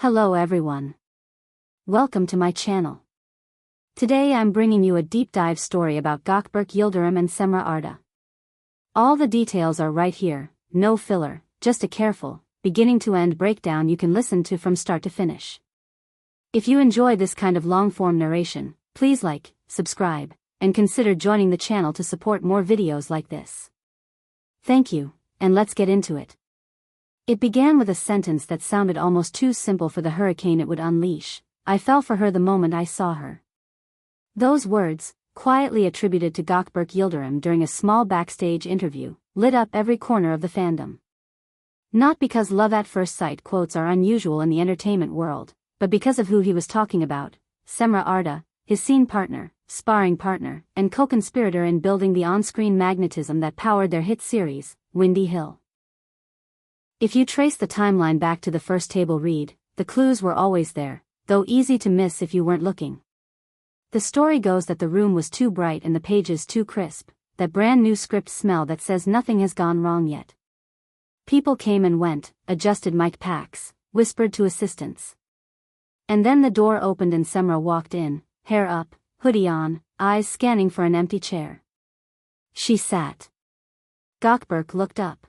Hello everyone. Welcome to my channel. Today I'm bringing you a deep dive story about Gökberk Yildirim and Cemre Arda. All the details are right here, no filler, just a careful, beginning to end breakdown you can listen to from start to finish. If you enjoy this kind of long-form narration, please like, subscribe, and consider joining the channel to support more videos like this. Thank you, and let's get into it. It began with a sentence that sounded almost too simple for the hurricane it would unleash. I fell for her the moment I saw her. Those words, quietly attributed to Gökberk Yildirim during a small backstage interview, lit up every corner of the fandom. Not because love at first sight quotes are unusual in the entertainment world, but because of who he was talking about, Cemre Arda, his scene partner, sparring partner, and co-conspirator in building the on-screen magnetism that powered their hit series, Windy Hill. If you trace the timeline back to the first table read, the clues were always there, though easy to miss if you weren't looking. The story goes that the room was too bright and the pages too crisp, that brand new script smell that says nothing has gone wrong yet. People came and went, adjusted mic packs, whispered to assistants. And then the door opened and Cemre walked in, hair up, hoodie on, eyes scanning for an empty chair. She sat. Gökberk looked up.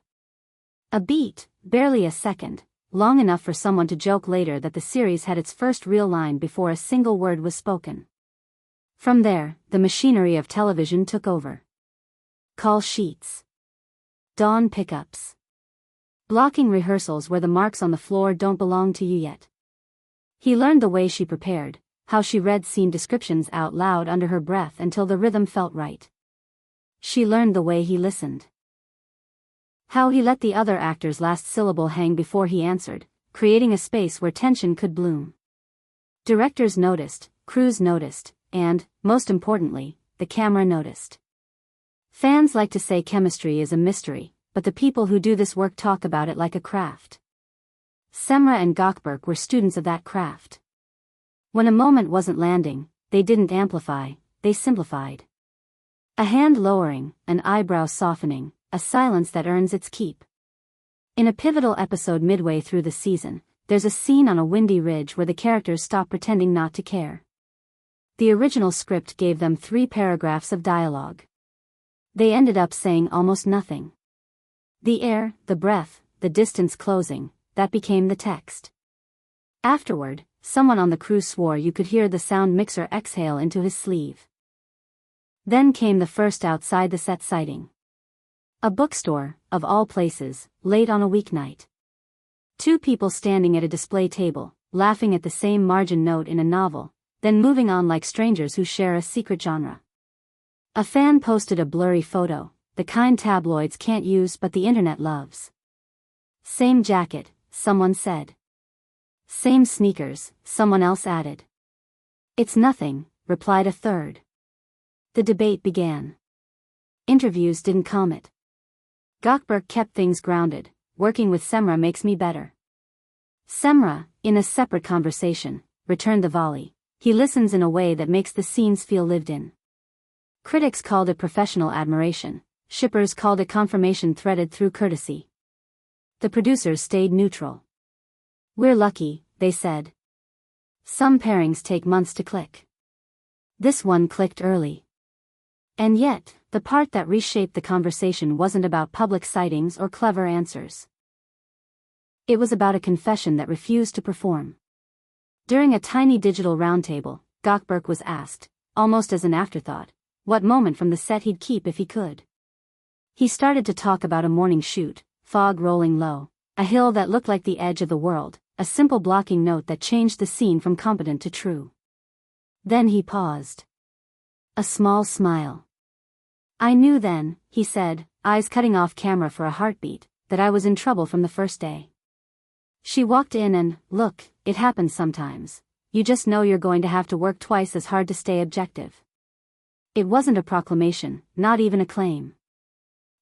A beat, barely a second, long enough for someone to joke later that the series had its first real line before a single word was spoken. From there, the machinery of television took over. Call sheets. Dawn pickups. Blocking rehearsals where the marks on the floor don't belong to you yet. He learned the way she prepared, how she read scene descriptions out loud under her breath until the rhythm felt right. She learned the way he listened. How he let the other actor's last syllable hang before he answered, creating a space where tension could bloom. Directors noticed, crews noticed, and, most importantly, the camera noticed. Fans like to say chemistry is a mystery, but the people who do this work talk about it like a craft. Cemre and Gökberk were students of that craft. When a moment wasn't landing, they didn't amplify, they simplified. A hand lowering, an eyebrow softening, a silence that earns its keep. In a pivotal episode midway through the season, there's a scene on a windy ridge where the characters stop pretending not to care. The original script gave them 3 paragraphs of dialogue. They ended up saying almost nothing. The air, the breath, the distance closing, that became the text. Afterward, someone on the crew swore you could hear the sound mixer exhale into his sleeve. Then came the first outside the set sighting. A bookstore, of all places, late on a weeknight. 2 people standing at a display table, laughing at the same margin note in a novel, then moving on like strangers who share a secret genre. A fan posted a blurry photo, the kind tabloids can't use but the internet loves. Same jacket, someone said. Same sneakers, someone else added. It's nothing, replied a third. The debate began. Interviews didn't comment. Gökberk kept things grounded. Working with Cemre makes me better. Cemre, in a separate conversation, returned the volley. He listens in a way that makes the scenes feel lived in. Critics called it professional admiration. Shippers called it confirmation threaded through courtesy. The producers stayed neutral. We're lucky, they said. Some pairings take months to click. This one clicked early. And yet, the part that reshaped the conversation wasn't about public sightings or clever answers. It was about a confession that refused to perform. During a tiny digital roundtable, Gökberk was asked, almost as an afterthought, what moment from the set he'd keep if he could. He started to talk about a morning shoot, fog rolling low, a hill that looked like the edge of the world, a simple blocking note that changed the scene from competent to true. Then he paused. A small smile. I knew then, he said, eyes cutting off camera for a heartbeat, that I was in trouble from the first day. She walked in and, look, it happens sometimes. You just know you're going to have to work twice as hard to stay objective. It wasn't a proclamation, not even a claim.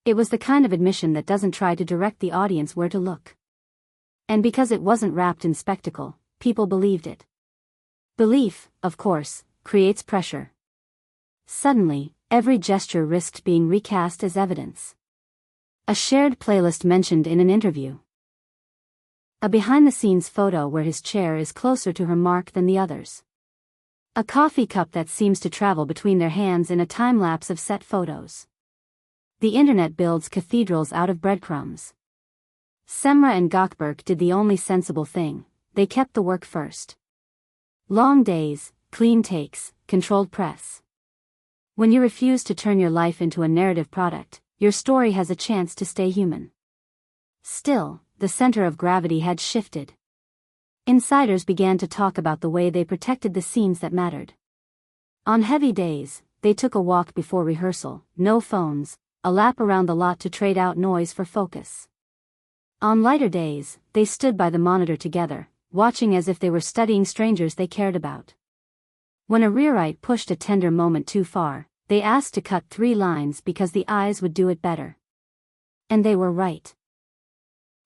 It was the kind of admission that doesn't try to direct the audience where to look. And because it wasn't wrapped in spectacle, people believed it. Belief, of course, creates pressure. Suddenly, every gesture risked being recast as evidence. A shared playlist mentioned in an interview. A behind-the-scenes photo where his chair is closer to her mark than the others. A coffee cup that seems to travel between their hands in a time-lapse of set photos. The internet builds cathedrals out of breadcrumbs. Cemre and Gökberk did the only sensible thing, they kept the work first. Long days, clean takes, controlled press. When you refuse to turn your life into a narrative product, your story has a chance to stay human. Still, the center of gravity had shifted. Insiders began to talk about the way they protected the scenes that mattered. On heavy days, they took a walk before rehearsal, no phones, a lap around the lot to trade out noise for focus. On lighter days, they stood by the monitor together, watching as if they were studying strangers they cared about. When a rewrite pushed a tender moment too far, they asked to cut 3 lines because the eyes would do it better. And they were right.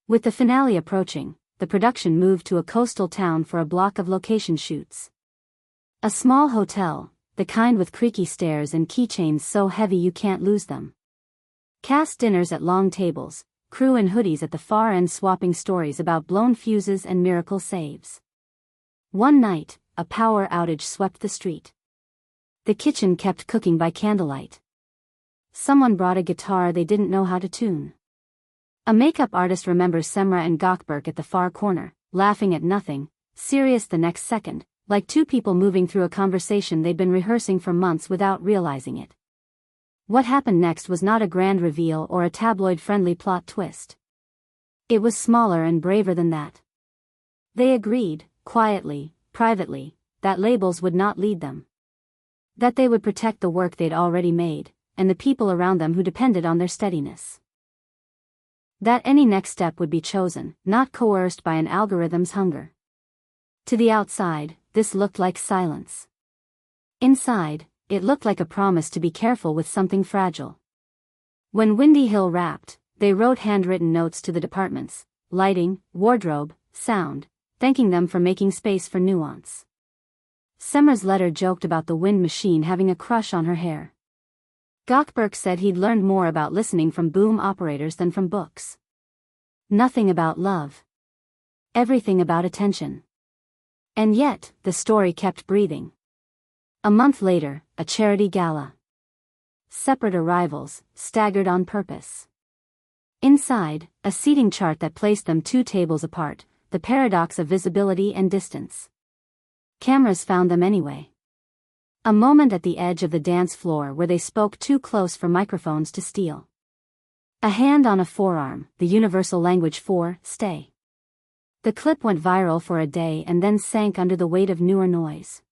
With the finale approaching, the production moved to a coastal town for a block of location shoots. A small hotel, the kind with creaky stairs and keychains so heavy you can't lose them. Cast dinners at long tables, crew in hoodies at the far end swapping stories about blown fuses and miracle saves. One night, a power outage swept the street. The kitchen kept cooking by candlelight. Someone brought a guitar they didn't know how to tune. A makeup artist remembers Cemre and Gökberk at the far corner, laughing at nothing, serious the next second, like two people moving through a conversation they'd been rehearsing for months without realizing it. What happened next was not a grand reveal or a tabloid-friendly plot twist. It was smaller and braver than that. They agreed, quietly, privately, that labels would not lead them. That they would protect the work they'd already made, and the people around them who depended on their steadiness. That any next step would be chosen, not coerced by an algorithm's hunger. To the outside, this looked like silence. Inside, it looked like a promise to be careful with something fragile. When Windy Hill wrapped, they wrote handwritten notes to the departments, lighting, wardrobe, sound, thanking them for making space for nuance. Cemre's letter joked about the wind machine having a crush on her hair. Gökberk said he'd learned more about listening from boom operators than from books. Nothing about love. Everything about attention. And yet, the story kept breathing. A month later, a charity gala. Separate arrivals, staggered on purpose. Inside, a seating chart that placed them 2 tables apart, the paradox of visibility and distance. Cameras found them anyway. A moment at the edge of the dance floor where they spoke too close for microphones to steal. A hand on a forearm, the universal language for stay. The clip went viral for a day and then sank under the weight of newer noise.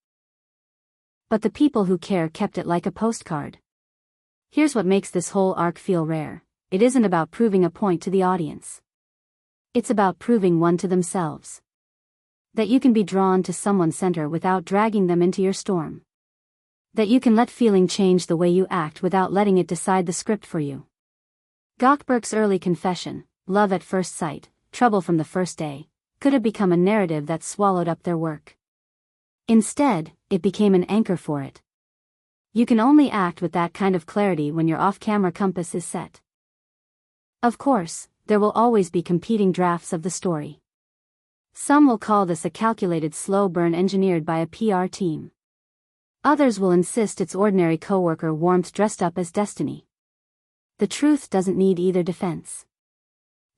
But the people who care kept it like a postcard. Here's what makes this whole arc feel rare. It isn't about proving a point to the audience. It's about proving one to themselves. That you can be drawn to someone's center without dragging them into your storm. That you can let feeling change the way you act without letting it decide the script for you. Gökberk's early confession, love at first sight, trouble from the first day, could have become a narrative that swallowed up their work. Instead, it became an anchor for it. You can only act with that kind of clarity when your off-camera compass is set. Of course, there will always be competing drafts of the story. Some will call this a calculated slow burn engineered by a PR team. Others will insist it's ordinary coworker warmth dressed up as destiny. The truth doesn't need either defense.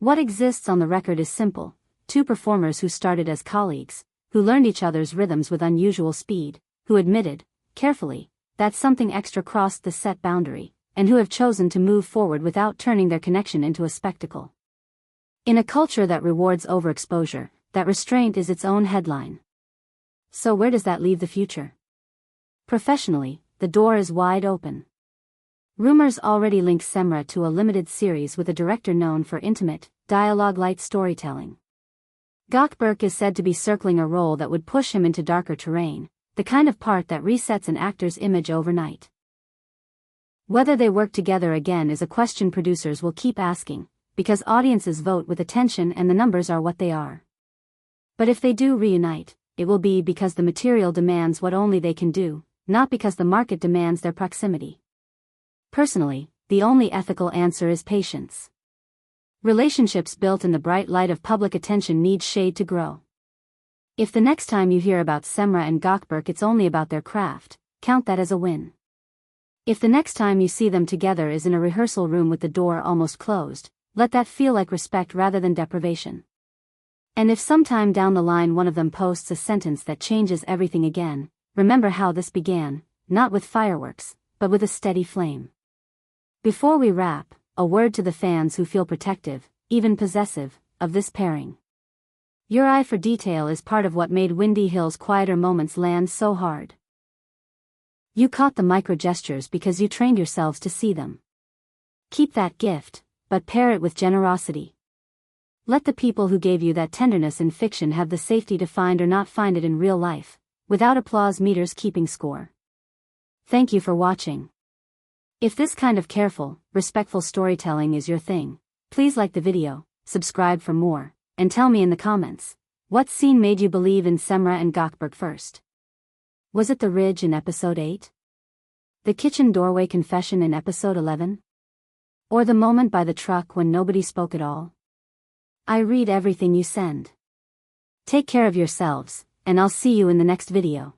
What exists on the record is simple: 2 performers who started as colleagues, who learned each other's rhythms with unusual speed, who admitted, carefully, that something extra crossed the set boundary, and who have chosen to move forward without turning their connection into a spectacle. In a culture that rewards overexposure, that restraint is its own headline. So where does that leave the future? Professionally, the door is wide open. Rumors already link Cemre to a limited series with a director known for intimate, dialogue-light storytelling. Gökberk is said to be circling a role that would push him into darker terrain, the kind of part that resets an actor's image overnight. Whether they work together again is a question producers will keep asking, because audiences vote with attention and the numbers are what they are. But if they do reunite, it will be because the material demands what only they can do, not because the market demands their proximity. Personally, the only ethical answer is patience. Relationships built in the bright light of public attention need shade to grow. If the next time you hear about Cemre and Gökberk it's only about their craft, count that as a win. If the next time you see them together is in a rehearsal room with the door almost closed, let that feel like respect rather than deprivation. And if sometime down the line one of them posts a sentence that changes everything again, remember how this began, not with fireworks, but with a steady flame. Before we wrap, a word to the fans who feel protective, even possessive, of this pairing. Your eye for detail is part of what made Windy Hill's quieter moments land so hard. You caught the micro gestures because you trained yourselves to see them. Keep that gift, but pair it with generosity. Let the people who gave you that tenderness in fiction have the safety to find or not find it in real life, without applause meters keeping score. Thank you for watching. If this kind of careful, respectful storytelling is your thing, please like the video, subscribe for more, and tell me in the comments, what scene made you believe in Cemre and Gökberk first? Was it the ridge in episode 8? The kitchen doorway confession in episode 11? Or the moment by the truck when nobody spoke at all? I read everything you send. Take care of yourselves, and I'll see you in the next video.